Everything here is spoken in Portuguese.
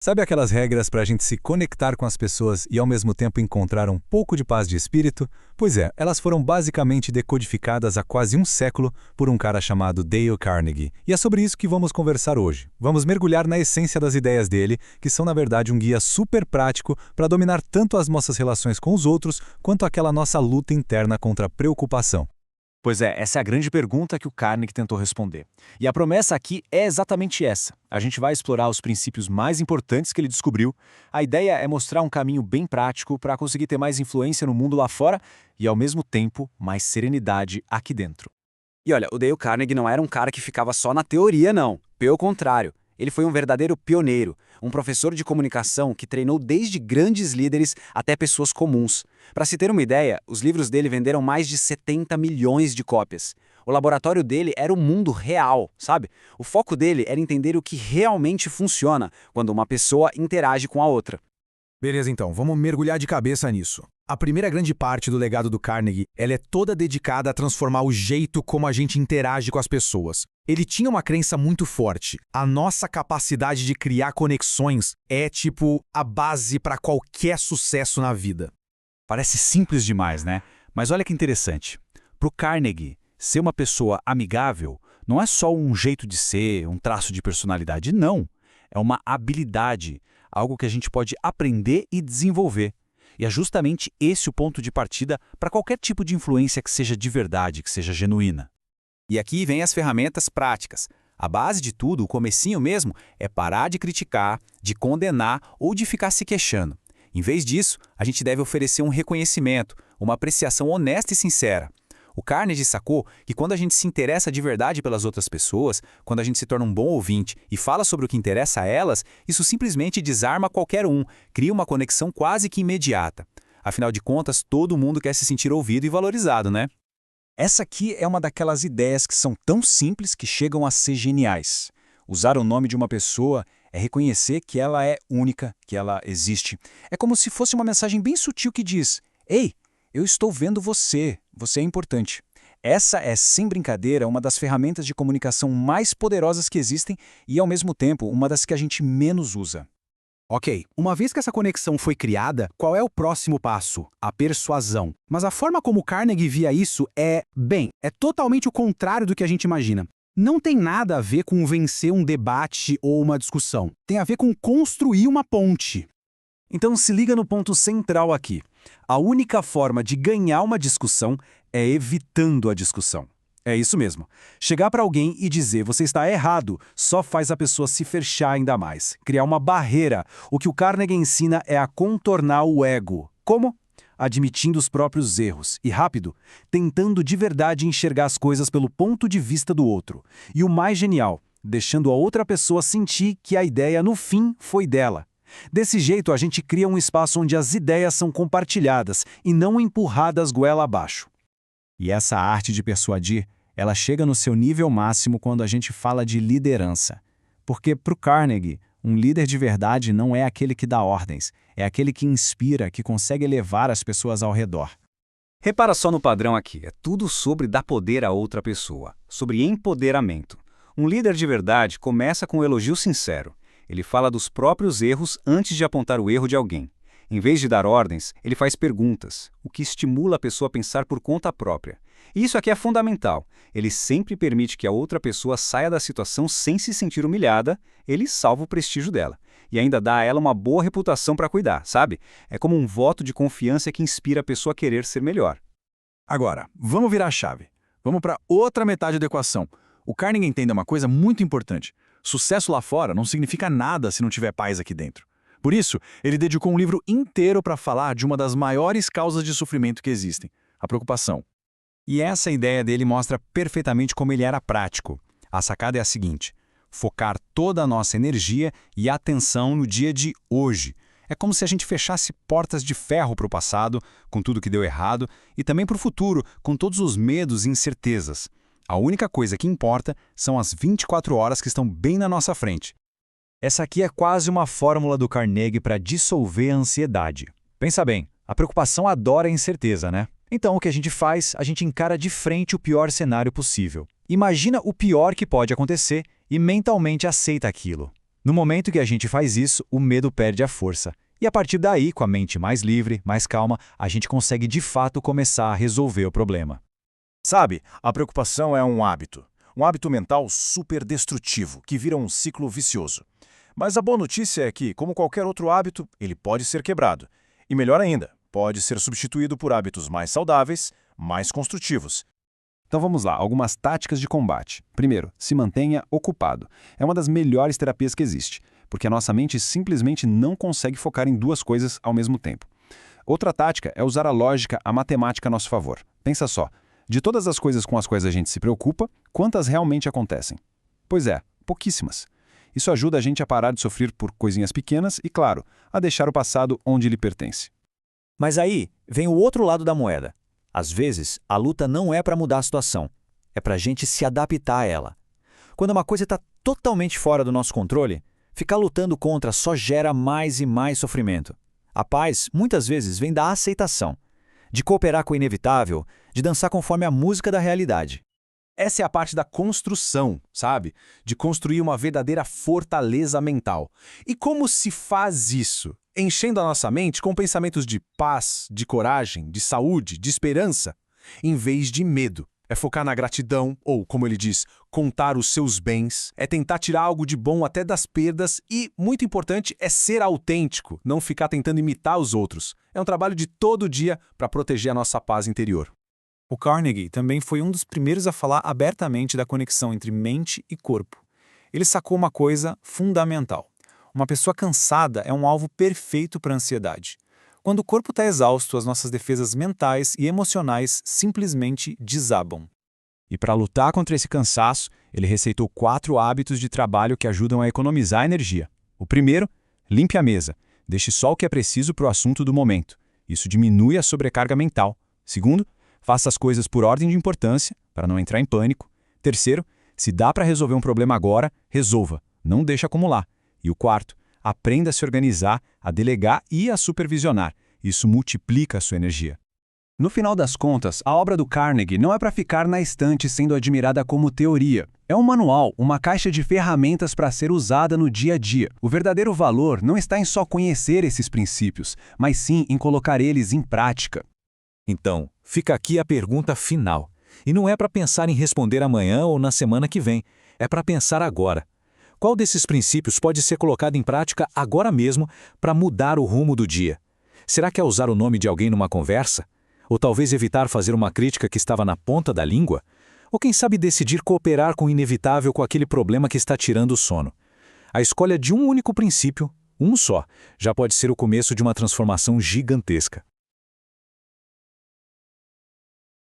Sabe aquelas regras para a gente se conectar com as pessoas e ao mesmo tempo encontrar um pouco de paz de espírito? Pois é, elas foram basicamente decodificadas há quase um século por um cara chamado Dale Carnegie. E é sobre isso que vamos conversar hoje. Vamos mergulhar na essência das ideias dele, que são na verdade um guia super prático para dominar tanto as nossas relações com os outros, quanto aquela nossa luta interna contra a preocupação. Pois é, essa é a grande pergunta que o Carnegie tentou responder. E a promessa aqui é exatamente essa. A gente vai explorar os princípios mais importantes que ele descobriu. A ideia é mostrar um caminho bem prático para conseguir ter mais influência no mundo lá fora e, ao mesmo tempo, mais serenidade aqui dentro. E olha, o Dale Carnegie não era um cara que ficava só na teoria, não. Pelo contrário, ele foi um verdadeiro pioneiro, um professor de comunicação que treinou desde grandes líderes até pessoas comuns. Para se ter uma ideia, os livros dele venderam mais de 70 milhões de cópias. O laboratório dele era o mundo real, sabe? O foco dele era entender o que realmente funciona quando uma pessoa interage com a outra. Beleza, então, vamos mergulhar de cabeça nisso. A primeira grande parte do legado do Carnegie, ela é toda dedicada a transformar o jeito como a gente interage com as pessoas. Ele tinha uma crença muito forte. A nossa capacidade de criar conexões é, a base para qualquer sucesso na vida. Parece simples demais, né? Mas olha que interessante. Para o Carnegie, ser uma pessoa amigável não é só um jeito de ser, um traço de personalidade, não. É uma habilidade, algo que a gente pode aprender e desenvolver. E é justamente esse o ponto de partida para qualquer tipo de influência que seja de verdade, que seja genuína. E aqui vem as ferramentas práticas. A base de tudo, o comecinho mesmo, é parar de criticar, de condenar ou de ficar se queixando. Em vez disso, a gente deve oferecer um reconhecimento, uma apreciação honesta e sincera. O Carnegie sacou que quando a gente se interessa de verdade pelas outras pessoas, quando a gente se torna um bom ouvinte e fala sobre o que interessa a elas, isso simplesmente desarma qualquer um, cria uma conexão quase que imediata. Afinal de contas, todo mundo quer se sentir ouvido e valorizado, né? Essa aqui é uma daquelas ideias que são tão simples que chegam a ser geniais. Usar o nome de uma pessoa é reconhecer que ela é única, que ela existe. É como se fosse uma mensagem bem sutil que diz: "Ei, eu estou vendo você, você é importante." Essa é, sem brincadeira, uma das ferramentas de comunicação mais poderosas que existem e, ao mesmo tempo, uma das que a gente menos usa. Ok, uma vez que essa conexão foi criada, qual é o próximo passo? A persuasão. Mas a forma como Carnegie via isso é totalmente o contrário do que a gente imagina. Não tem nada a ver com vencer um debate ou uma discussão. Tem a ver com construir uma ponte. Então se liga no ponto central aqui. A única forma de ganhar uma discussão é evitando a discussão. É isso mesmo. Chegar para alguém e dizer "você está errado" só faz a pessoa se fechar ainda mais, criar uma barreira. O que o Carnegie ensina é a contornar o ego. Como? Admitindo os próprios erros e rápido, tentando de verdade enxergar as coisas pelo ponto de vista do outro. E o mais genial, deixando a outra pessoa sentir que a ideia no fim foi dela. Desse jeito a gente cria um espaço onde as ideias são compartilhadas e não empurradas goela abaixo. E essa arte de persuadir, ela chega no seu nível máximo quando a gente fala de liderança. Porque, para o Carnegie, um líder de verdade não é aquele que dá ordens, é aquele que inspira, que consegue levar as pessoas ao redor. Repara só no padrão aqui, é tudo sobre dar poder a outra pessoa, sobre empoderamento. Um líder de verdade começa com um elogio sincero. Ele fala dos próprios erros antes de apontar o erro de alguém. Em vez de dar ordens, ele faz perguntas, o que estimula a pessoa a pensar por conta própria. E isso aqui é fundamental. Ele sempre permite que a outra pessoa saia da situação sem se sentir humilhada, ele salva o prestígio dela. E ainda dá a ela uma boa reputação para cuidar, sabe? É como um voto de confiança que inspira a pessoa a querer ser melhor. Agora, vamos virar a chave. Vamos para outra metade da equação. O Carnegie entende uma coisa muito importante. Sucesso lá fora não significa nada se não tiver paz aqui dentro. Por isso, ele dedicou um livro inteiro para falar de uma das maiores causas de sofrimento que existem, a preocupação. E essa ideia dele mostra perfeitamente como ele era prático. A sacada é a seguinte: focar toda a nossa energia e atenção no dia de hoje. É como se a gente fechasse portas de ferro para o passado, com tudo que deu errado, e também para o futuro, com todos os medos e incertezas. A única coisa que importa são as 24 horas que estão bem na nossa frente. Essa aqui é quase uma fórmula do Carnegie para dissolver a ansiedade. Pensa bem, a preocupação adora a incerteza, né? Então o que a gente faz? A gente encara de frente o pior cenário possível. Imagina o pior que pode acontecer e mentalmente aceita aquilo. No momento que a gente faz isso, o medo perde a força. E a partir daí, com a mente mais livre, mais calma, a gente consegue de fato começar a resolver o problema. Sabe, a preocupação é um hábito. Um hábito mental super destrutivo, que vira um ciclo vicioso. Mas a boa notícia é que, como qualquer outro hábito, ele pode ser quebrado. E melhor ainda, pode ser substituído por hábitos mais saudáveis, mais construtivos. Então vamos lá, algumas táticas de combate. Primeiro, se mantenha ocupado. É uma das melhores terapias que existe, porque a nossa mente simplesmente não consegue focar em duas coisas ao mesmo tempo. Outra tática é usar a lógica, a matemática a nosso favor. Pensa só, de todas as coisas com as quais a gente se preocupa, quantas realmente acontecem? Pois é, pouquíssimas. Isso ajuda a gente a parar de sofrer por coisinhas pequenas e, claro, a deixar o passado onde ele pertence. Mas aí vem o outro lado da moeda. Às vezes, a luta não é para mudar a situação, é para a gente se adaptar a ela. Quando uma coisa está totalmente fora do nosso controle, ficar lutando contra só gera mais e mais sofrimento. A paz, muitas vezes, vem da aceitação, de cooperar com o inevitável, de dançar conforme a música da realidade. Essa é a parte da construção, sabe? De construir uma verdadeira fortaleza mental. E como se faz isso? Enchendo a nossa mente com pensamentos de paz, de coragem, de saúde, de esperança, em vez de medo. É focar na gratidão, ou, como ele diz, contar os seus bens. É tentar tirar algo de bom até das perdas e, muito importante, é ser autêntico, não ficar tentando imitar os outros. É um trabalho de todo dia para proteger a nossa paz interior. O Carnegie também foi um dos primeiros a falar abertamente da conexão entre mente e corpo. Ele sacou uma coisa fundamental. Uma pessoa cansada é um alvo perfeito para a ansiedade. Quando o corpo está exausto, as nossas defesas mentais e emocionais simplesmente desabam. E para lutar contra esse cansaço, ele receitou 4 hábitos de trabalho que ajudam a economizar energia. O primeiro, limpe a mesa. Deixe só o que é preciso para o assunto do momento. Isso diminui a sobrecarga mental. Segundo, faça as coisas por ordem de importância, para não entrar em pânico. Terceiro, se dá para resolver um problema agora, resolva. Não deixe acumular. E o quarto, aprenda a se organizar, a delegar e a supervisionar. Isso multiplica a sua energia. No final das contas, a obra do Carnegie não é para ficar na estante sendo admirada como teoria. É um manual, uma caixa de ferramentas para ser usada no dia a dia. O verdadeiro valor não está em só conhecer esses princípios, mas sim em colocar eles em prática. Então, fica aqui a pergunta final. E não é para pensar em responder amanhã ou na semana que vem. É para pensar agora. Qual desses princípios pode ser colocado em prática agora mesmo para mudar o rumo do dia? Será que é usar o nome de alguém numa conversa? Ou talvez evitar fazer uma crítica que estava na ponta da língua? Ou quem sabe decidir cooperar com o inevitável com aquele problema que está tirando o sono? A escolha de um único princípio, um só, já pode ser o começo de uma transformação gigantesca.